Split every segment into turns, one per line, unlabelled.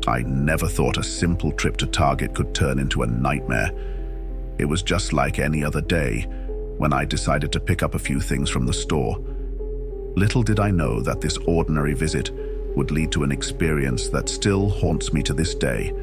I never thought a simple trip to Target could turn into a nightmare. It was just like any other day when I decided to pick up a few things from the store. Little did I know that this ordinary visit would lead to an experience that still haunts me to this day.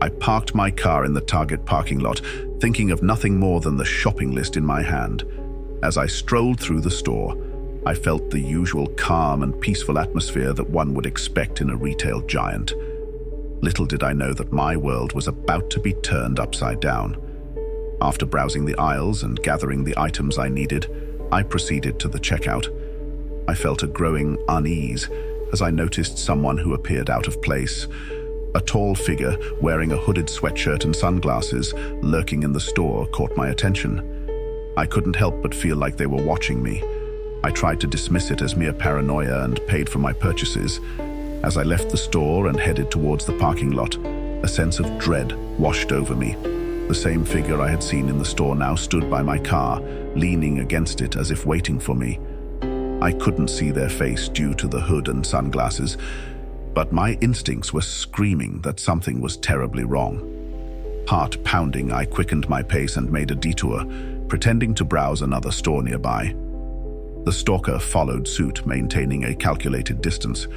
I parked my car in the Target parking lot, thinking of nothing more than the shopping list in my hand. As I strolled through the store, I felt the usual calm and peaceful atmosphere that one would expect in a retail giant. Little did I know that my world was about to be turned upside down. After browsing the aisles and gathering the items I needed, I proceeded to the checkout. I felt a growing unease as I noticed someone who appeared out of place. A tall figure wearing a hooded sweatshirt and sunglasses lurking in the store caught my attention. I couldn't help but feel like they were watching me. I tried to dismiss it as mere paranoia and paid for my purchases. As I left the store and headed towards the parking lot, a sense of dread washed over me. The same figure I had seen in the store now stood by my car, leaning against it as if waiting for me. I couldn't see their face due to the hood and sunglasses, but my instincts were screaming that something was terribly wrong. Heart pounding, I quickened my pace and made a detour, pretending to browse another store nearby. The stalker followed suit, maintaining a calculated distance.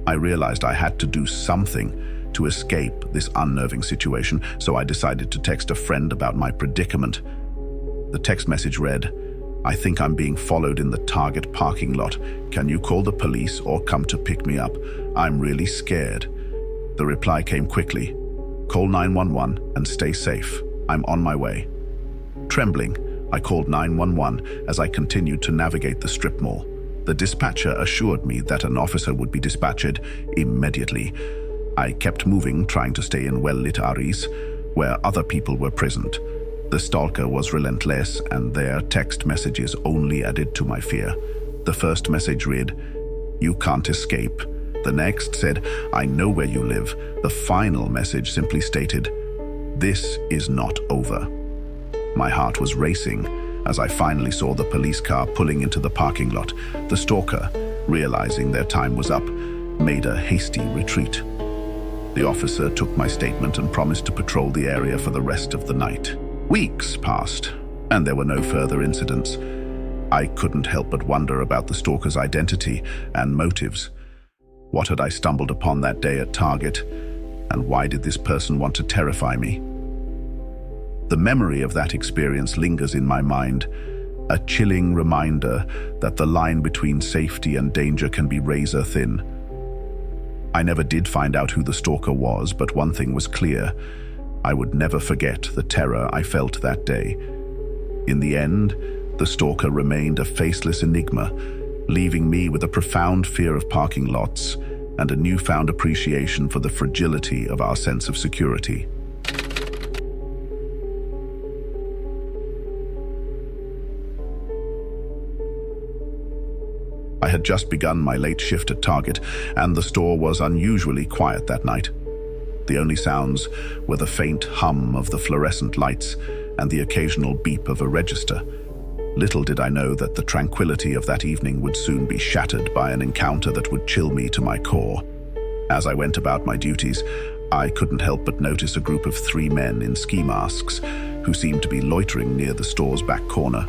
I realized I had to do something to escape this unnerving situation, so I decided to text a friend about my predicament. The text message read, "I think I'm being followed in the Target parking lot. Can you call the police or come to pick me up? I'm really scared." The reply came quickly. "Call 911 and stay safe. I'm on my way." Trembling, I called 911 as I continued to navigate the strip mall. The dispatcher assured me that an officer would be dispatched immediately. I kept moving, trying to stay in well-lit areas where other people were present. The stalker was relentless, and their text messages only added to my fear. The first message read, "You can't escape." The next said, "I know where you live." The final message simply stated, "This is not over." My heart was racing as I finally saw the police car pulling into the parking lot. The stalker, realizing their time was up, made a hasty retreat. The officer took my statement and promised to patrol the area for the rest of the night. Weeks passed, and there were no further incidents. I couldn't help but wonder about the stalker's identity and motives. What had I stumbled upon that day at Target, and why did this person want to terrify me? The memory of that experience lingers in my mind, a chilling reminder that the line between safety and danger can be razor thin. I never did find out who the stalker was, but one thing was clear. I would never forget the terror I felt that day. In the end, the stalker remained a faceless enigma, leaving me with a profound fear of parking lots and a newfound appreciation for the fragility of our sense of security. I had just begun my late shift at Target, and the store was unusually quiet that night. The only sounds were the faint hum of the fluorescent lights and the occasional beep of a register. Little did I know that the tranquility of that evening would soon be shattered by an encounter that would chill me to my core. As I went about my duties, I couldn't help but notice a group of 3 men in ski masks who seemed to be loitering near the store's back corner.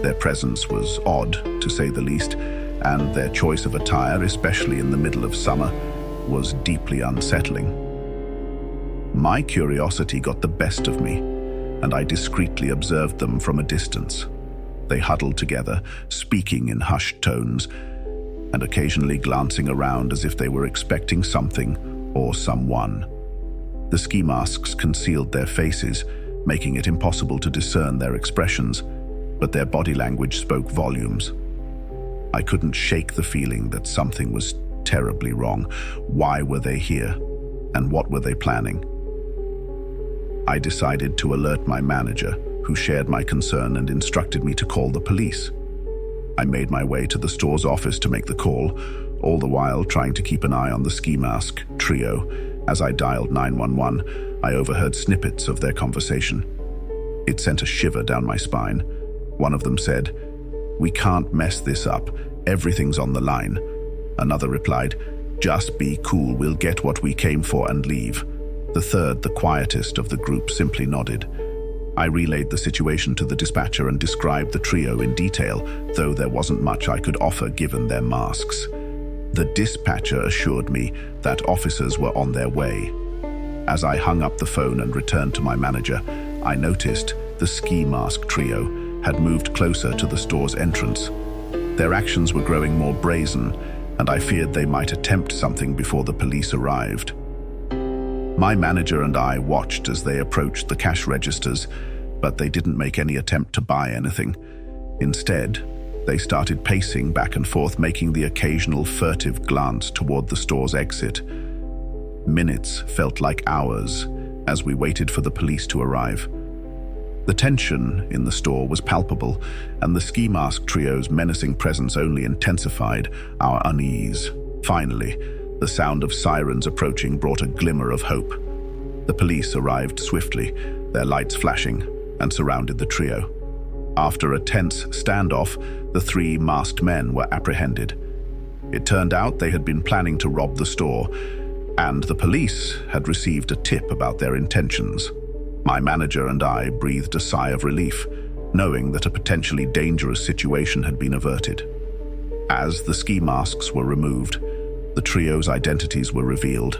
Their presence was odd, to say the least, and their choice of attire, especially in the middle of summer, was deeply unsettling. My curiosity got the best of me, and I discreetly observed them from a distance. They huddled together, speaking in hushed tones, and occasionally glancing around as if they were expecting something or someone. The ski masks concealed their faces, making it impossible to discern their expressions, but their body language spoke volumes. I couldn't shake the feeling that something was terribly wrong. Why were they here? And what were they planning? I decided to alert my manager, who shared my concern and instructed me to call the police. I made my way to the store's office to make the call, all the while trying to keep an eye on the ski mask trio. As I dialed 911, I overheard snippets of their conversation. It sent a shiver down my spine. One of them said, "We can't mess this up. Everything's on the line." Another replied, "Just be cool, we'll get what we came for and leave." The third, the quietest of the group, simply nodded. I relayed the situation to the dispatcher and described the trio in detail, though there wasn't much I could offer given their masks. The dispatcher assured me that officers were on their way. As I hung up the phone and returned to my manager, I noticed the ski mask trio had moved closer to the store's entrance. Their actions were growing more brazen, and I feared they might attempt something before the police arrived. My manager and I watched as they approached the cash registers, but they didn't make any attempt to buy anything. Instead, they started pacing back and forth, making the occasional furtive glance toward the store's exit. Minutes felt like hours as we waited for the police to arrive. The tension in the store was palpable, and the ski mask trio's menacing presence only intensified our unease. Finally, the sound of sirens approaching brought a glimmer of hope. The police arrived swiftly, their lights flashing, and surrounded the trio. After a tense standoff, the three masked men were apprehended. It turned out they had been planning to rob the store, and the police had received a tip about their intentions. My manager and I breathed a sigh of relief, knowing that a potentially dangerous situation had been averted. As the ski masks were removed, the trio's identities were revealed.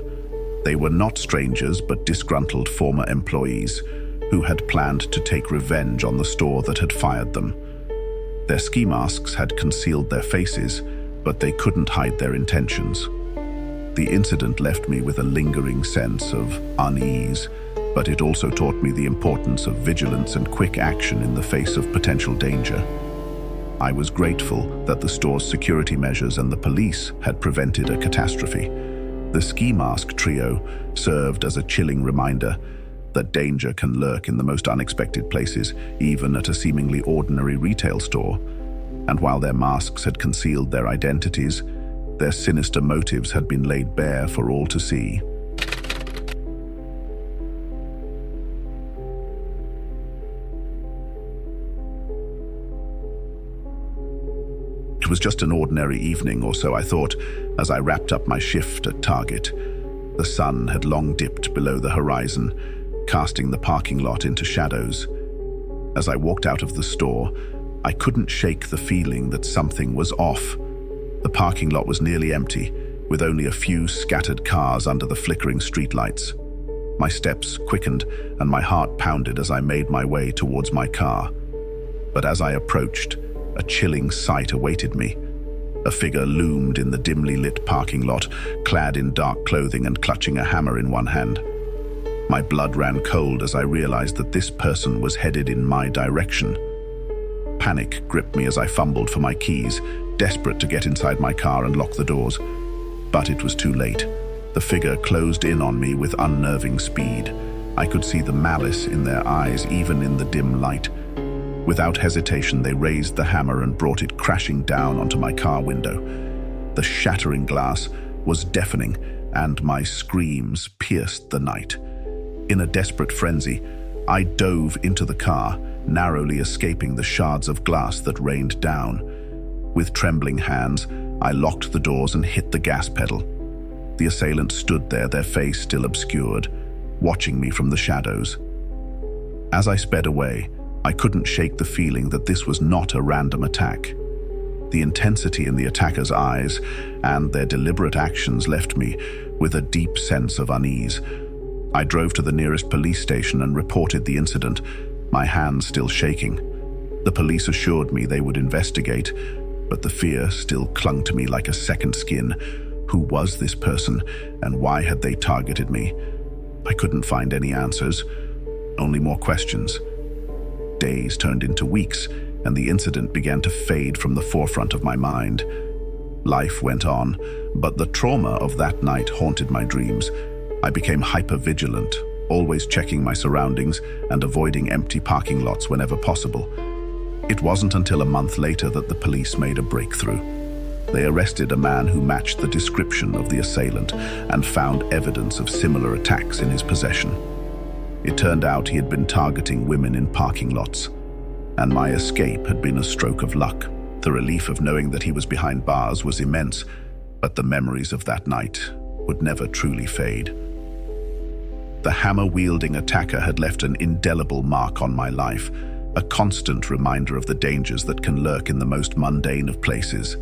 They were not strangers, but disgruntled former employees who had planned to take revenge on the store that had fired them. Their ski masks had concealed their faces, but they couldn't hide their intentions. The incident left me with a lingering sense of unease, but it also taught me the importance of vigilance and quick action in the face of potential danger. I was grateful that the store's security measures and the police had prevented a catastrophe. The ski mask trio served as a chilling reminder that danger can lurk in the most unexpected places, even at a seemingly ordinary retail store. And while their masks had concealed their identities, their sinister motives had been laid bare for all to see. It was just an ordinary evening, or so I thought, as I wrapped up my shift at Target. The sun had long dipped below the horizon, casting the parking lot into shadows. As I walked out of the store, I couldn't shake the feeling that something was off. The parking lot was nearly empty, with only a few scattered cars under the flickering streetlights. My steps quickened, and my heart pounded as I made my way towards my car. But as I approached, a chilling sight awaited me. A figure loomed in the dimly lit parking lot, clad in dark clothing and clutching a hammer in one hand. My blood ran cold as I realized that this person was headed in my direction. Panic gripped me as I fumbled for my keys, desperate to get inside my car and lock the doors. But it was too late. The figure closed in on me with unnerving speed. I could see the malice in their eyes, even in the dim light. Without hesitation, they raised the hammer and brought it crashing down onto my car window. The shattering glass was deafening, and my screams pierced the night. In a desperate frenzy, I dove into the car, narrowly escaping the shards of glass that rained down. With trembling hands, I locked the doors and hit the gas pedal. The assailant stood there, their face still obscured, watching me from the shadows. As I sped away, I couldn't shake the feeling that this was not a random attack. The intensity in the attacker's eyes and their deliberate actions left me with a deep sense of unease. I drove to the nearest police station and reported the incident, my hands still shaking. The police assured me they would investigate, but the fear still clung to me like a second skin. Who was this person, and why had they targeted me? I couldn't find any answers, only more questions. Days turned into weeks, and the incident began to fade from the forefront of my mind. Life went on, but the trauma of that night haunted my dreams. I became hyper-vigilant, always checking my surroundings and avoiding empty parking lots whenever possible. It wasn't until a month later that the police made a breakthrough. They arrested a man who matched the description of the assailant and found evidence of similar attacks in his possession. It turned out he had been targeting women in parking lots, and my escape had been a stroke of luck. The relief of knowing that he was behind bars was immense, But the memories of that night would never truly fade. The hammer-wielding attacker had left an indelible mark on my life, a constant reminder of the dangers that can lurk in the most mundane of places.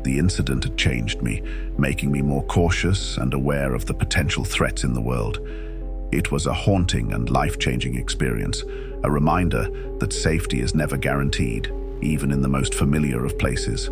The incident had changed me, making me more cautious and aware of the potential threats in the world. It was a haunting and life-changing experience, a reminder that safety is never guaranteed, even in the most familiar of places.